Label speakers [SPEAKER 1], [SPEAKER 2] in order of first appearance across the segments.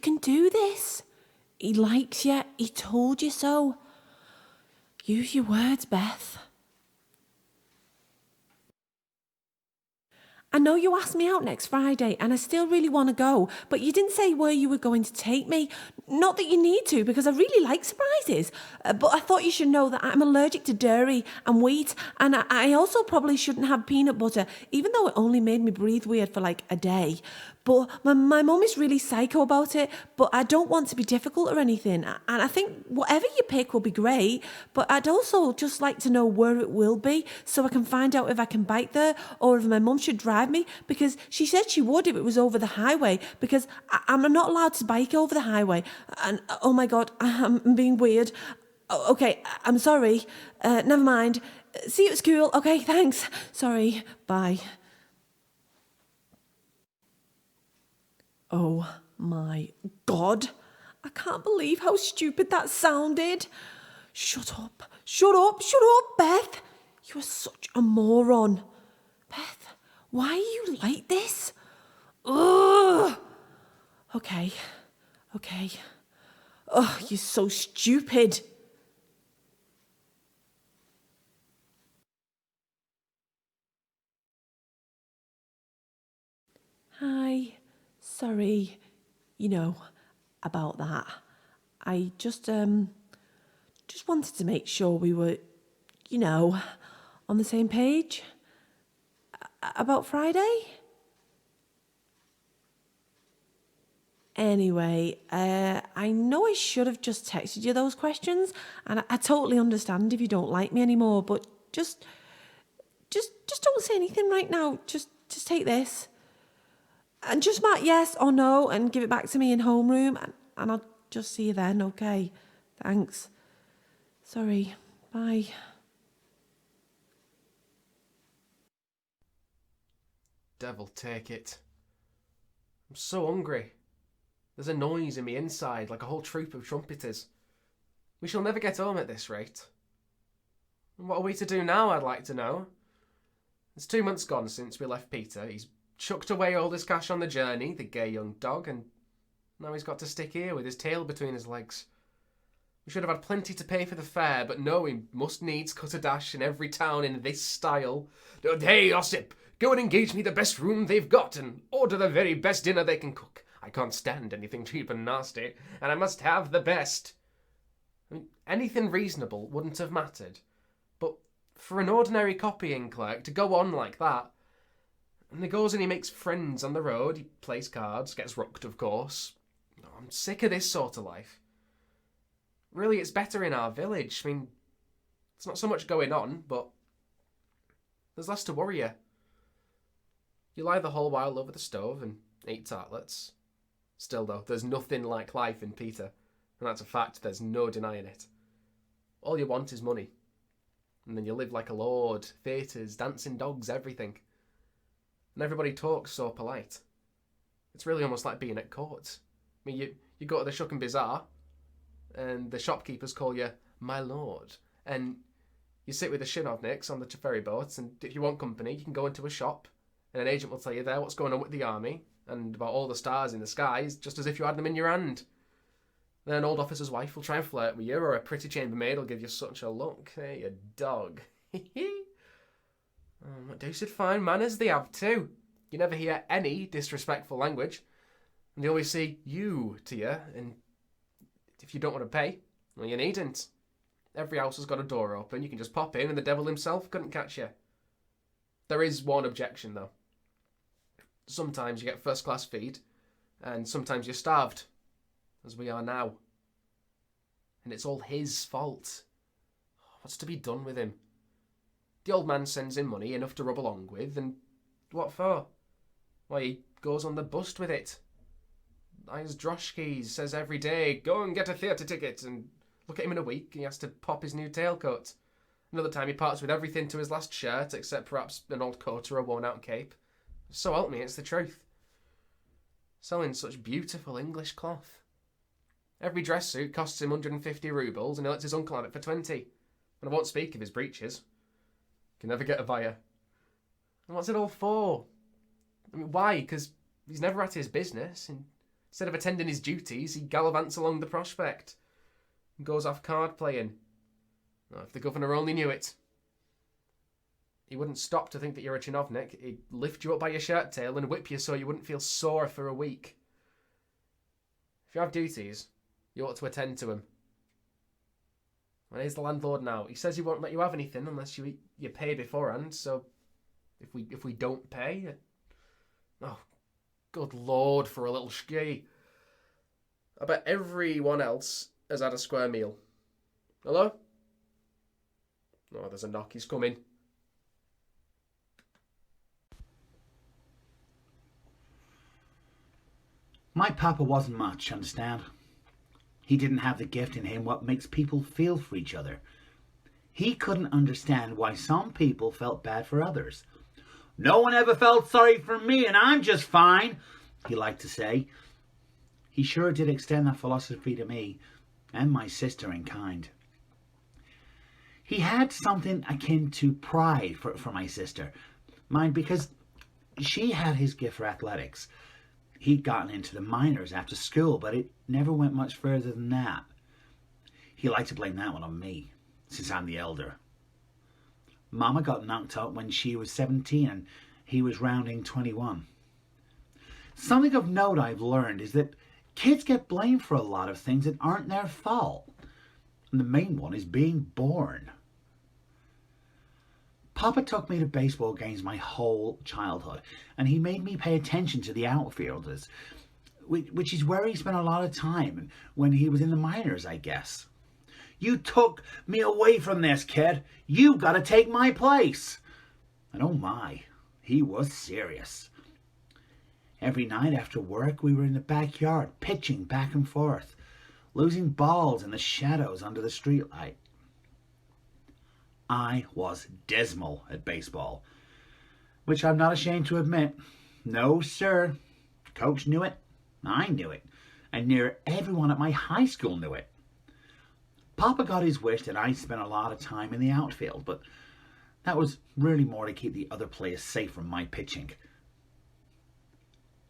[SPEAKER 1] can do this. He likes you. He told you so. Use your words, Beth. I know you asked me out next Friday and I still really want to go, but you didn't say where you were going to take me. Not that you need to, because I really like surprises. But I thought you should know that I'm allergic to dairy and wheat, and I also probably shouldn't have peanut butter, even though it only made me breathe weird for like a day. But my mum is really psycho about it, but I don't want to be difficult or anything. And I think whatever you pick will be great, but I'd also just like to know where it will be so I can find out if I can bike there or if my mum should drive me, because she said she would if it was over the highway, because I'm not allowed to bike over the highway. And oh my God, I'm being weird. Okay, I'm sorry. Never mind. See you at school. Okay, thanks. Sorry. Bye. Oh my God. I can't believe how stupid that sounded. Shut up, Beth. You are such a moron. Beth, why are you like this? Ugh. Okay. Oh, you're so stupid. Hi. Sorry, about that. I just wanted to make sure we were, on the same page. About Friday? Anyway, I know I should have just texted you those questions, and I totally understand if you don't like me anymore, but just don't say anything right now. Just take this. And just mark yes or no and give it back to me in homeroom, and I'll just see you then, okay? Thanks. Sorry. Bye.
[SPEAKER 2] Devil take it. I'm so hungry. There's a noise in me inside like a whole troop of trumpeters. We shall never get home at this rate. And what are we to do now, I'd like to know? It's 2 months gone since we left Peter. He's chucked away all his cash on the journey, the gay young dog, and now he's got to stick here with his tail between his legs. We should have had plenty to pay for the fare, but no, we must needs cut a dash in every town in this style. Hey, Ossip, go and engage me the best room they've got and order the very best dinner they can cook. I can't stand anything cheap and nasty, and I must have the best. I mean, anything reasonable wouldn't have mattered, but for an ordinary copying clerk to go on like that, and he goes and he makes friends on the road, he plays cards, gets rocked of course. I'm sick of this sort of life. Really, it's better in our village. I mean, it's not so much going on, but there's less to worry you. You lie the whole while over the stove and eat tartlets. Still though, there's nothing like life in Peter, and that's a fact, there's no denying it. All you want is money. And then you live like a lord, theatres, dancing dogs, everything. And everybody talks so polite. It's really almost like being at court. I mean, you go to the Shuck and Bazaar, and the shopkeepers call you my lord, and you sit with the shinovniks on the ferry boats, and if you want company, you can go into a shop, and an agent will tell you there what's going on with the army, and about all the stars in the skies, just as if you had them in your hand. Then an old officer's wife will try and flirt with you, or a pretty chambermaid will give you such a look. Hey, you dog. What deuced fine manners they have too. You never hear any disrespectful language. And they always say you to you, and if you don't want to pay, well, you needn't. Every house has got a door open, you can just pop in and the devil himself couldn't catch you. There is one objection though. Sometimes you get first class feed, and sometimes you're starved, as we are now. And it's all his fault. What's to be done with him? The old man sends him money, enough to rub along with, and what for? Why, he goes on the bust with it. His droshky says every day, go and get a theatre ticket, and look at him in a week, and he has to pop his new tailcoat. Another time he parts with everything to his last shirt, except perhaps an old coat or a worn-out cape. So help me, it's the truth. Selling such beautiful English cloth. Every dress suit costs him 150 rubles, and he lets his uncle have it for 20. And I won't speak of his breeches. Can never get a buyer. And what's it all for? I mean, why? Because he's never at his business, and Instead of attending his duties, he gallivants along the prospect and goes off card playing. Oh, if the governor only knew it. He wouldn't stop to think that you're a chinovnik. He'd lift you up by your shirt tail and whip you so you wouldn't feel sore for a week. If you have duties, you ought to attend to them. And here's the landlord now. He says he won't let you have anything unless you pay beforehand. So if we don't pay, oh, good lord, for a little ski. I bet everyone else has had a square meal. Hello? Oh, there's a knock. He's coming.
[SPEAKER 3] My papa wasn't much, understand? He didn't have the gift in him what makes people feel for each other. He couldn't understand why some people felt bad for others. No one ever felt sorry for me and I'm just fine, he liked to say. He sure did extend that philosophy to me and my sister in kind. He had something akin to pride for my sister. Mind, because she had his gift for athletics. He'd gotten into the minors after school, but it never went much further than that. He liked to blame that one on me, since I'm the elder. Mama got knocked up when she was 17 and he was rounding 21. Something of note I've learned is that kids get blamed for a lot of things that aren't their fault. And the main one is being born. Papa took me to baseball games my whole childhood, and he made me pay attention to the outfielders, which is where he spent a lot of time when he was in the minors, I guess. You took me away from this, kid. You gotta take my place. And oh my, he was serious. Every night after work, we were in the backyard, pitching back and forth, losing balls in the shadows under the streetlight. I was dismal at baseball, which I'm not ashamed to admit. No, sir. Coach knew it. I knew it. And near everyone at my high school knew it. Papa got his wish that I spent a lot of time in the outfield, but that was really more to keep the other players safe from my pitching.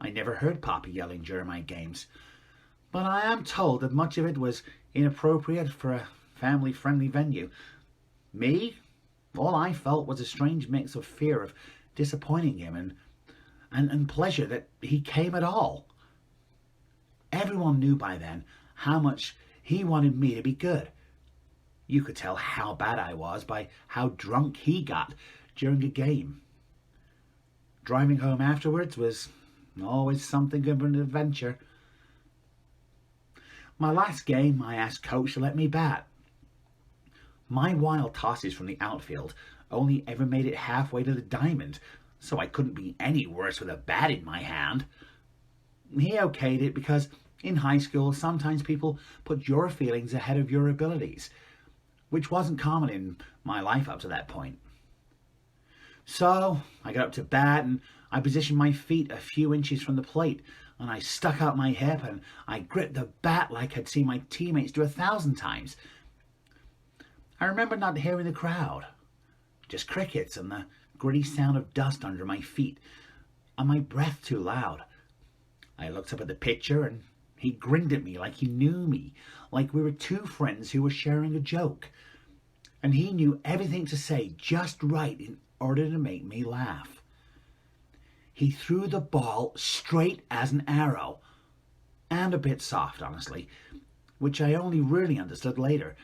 [SPEAKER 3] I never heard Papa yelling during my games, but I am told that much of it was inappropriate for a family-friendly venue. Me? All I felt was a strange mix of fear of disappointing him and pleasure that he came at all. Everyone knew by then how much he wanted me to be good. You could tell how bad I was by how drunk he got during a game. Driving home afterwards was always something of an adventure. My last game, I asked Coach to let me bat. My wild tosses from the outfield only ever made it halfway to the diamond, so I couldn't be any worse with a bat in my hand. He okayed it because in high school sometimes people put your feelings ahead of your abilities, which wasn't common in my life up to that point. So I got up to bat and I positioned my feet a few inches from the plate, and I stuck out my hip and I gripped the bat like I'd seen my teammates do 1,000 times. I remember not hearing the crowd, just crickets and the gritty sound of dust under my feet, and my breath too loud. I looked up at the pitcher and he grinned at me like he knew me, like we were two friends who were sharing a joke. And he knew everything to say just right in order to make me laugh. He threw the ball straight as an arrow, and a bit soft, honestly, which I only really understood later.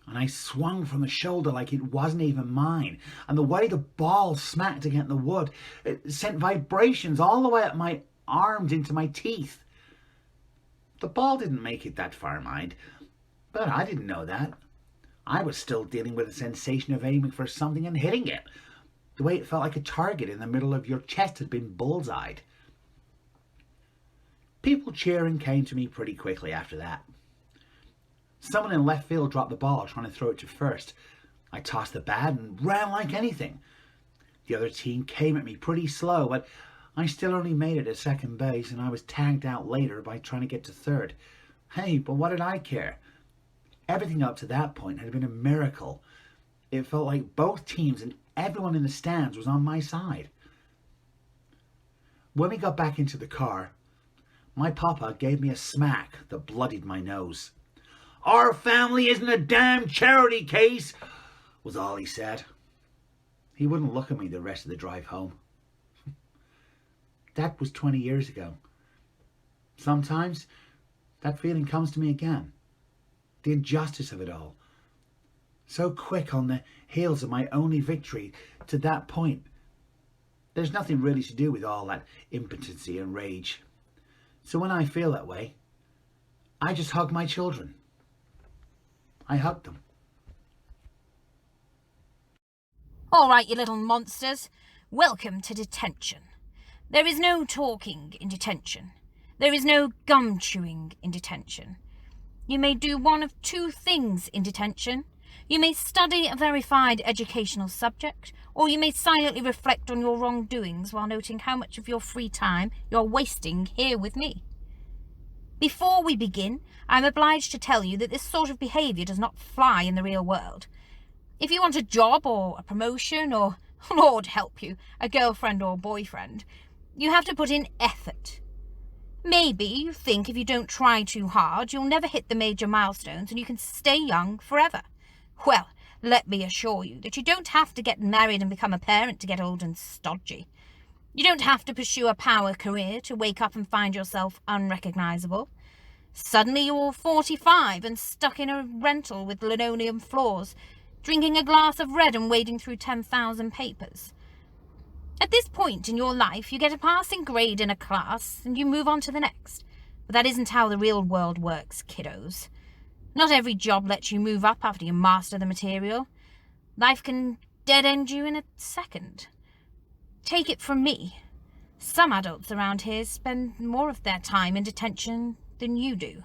[SPEAKER 3] And I swung from the shoulder like it wasn't even mine. And the way the ball smacked against the wood, it sent vibrations all the way up my arms into my teeth. The ball didn't make it that far, mind, but I didn't know that. I was still dealing with the sensation of aiming for something and hitting it, the way it felt like a target in the middle of your chest had been bullseyed. People cheering came to me pretty quickly after that. Someone in left field dropped the ball trying to throw it to first. I tossed the bat and ran like anything. The other team came at me pretty slow, but I still only made it to second base, and I was tagged out later by trying to get to third. Hey, but what did I care? Everything up to that point had been a miracle. It felt like both teams and everyone in the stands was on my side. When we got back into the car, My papa gave me a smack that bloodied my nose. "Our family isn't a damn charity case," was all he said. He wouldn't look at me the rest of the drive home. That was 20 years ago. Sometimes that feeling comes to me again. The injustice of it all. So quick on the heels of my only victory to that point. There's nothing really to do with all that impotency and rage. So when I feel that way, I just hug my children. I hug them.
[SPEAKER 4] All right, you little monsters. Welcome to detention. There is no talking in detention. There is no gum chewing in detention. You may do one of two things in detention. You may study a verified educational subject, or you may silently reflect on your wrongdoings while noting how much of your free time you're wasting here with me. Before we begin, I'm obliged to tell you that this sort of behaviour does not fly in the real world. If you want a job or a promotion or, Lord help you, a girlfriend or boyfriend, you have to put in effort. Maybe you think if you don't try too hard, you'll never hit the major milestones and you can stay young forever. Well, let me assure you that you don't have to get married and become a parent to get old and stodgy. You don't have to pursue a power career to wake up and find yourself unrecognisable. Suddenly you're 45 and stuck in a rental with linoleum floors, drinking a glass of red and wading through 10,000 papers. At this point in your life, you get a passing grade in a class and you move on to the next. But that isn't how the real world works, kiddos. Not every job lets you move up after you master the material. Life can dead-end you in a second. Take it from me. Some adults around here spend more of their time in detention than you do.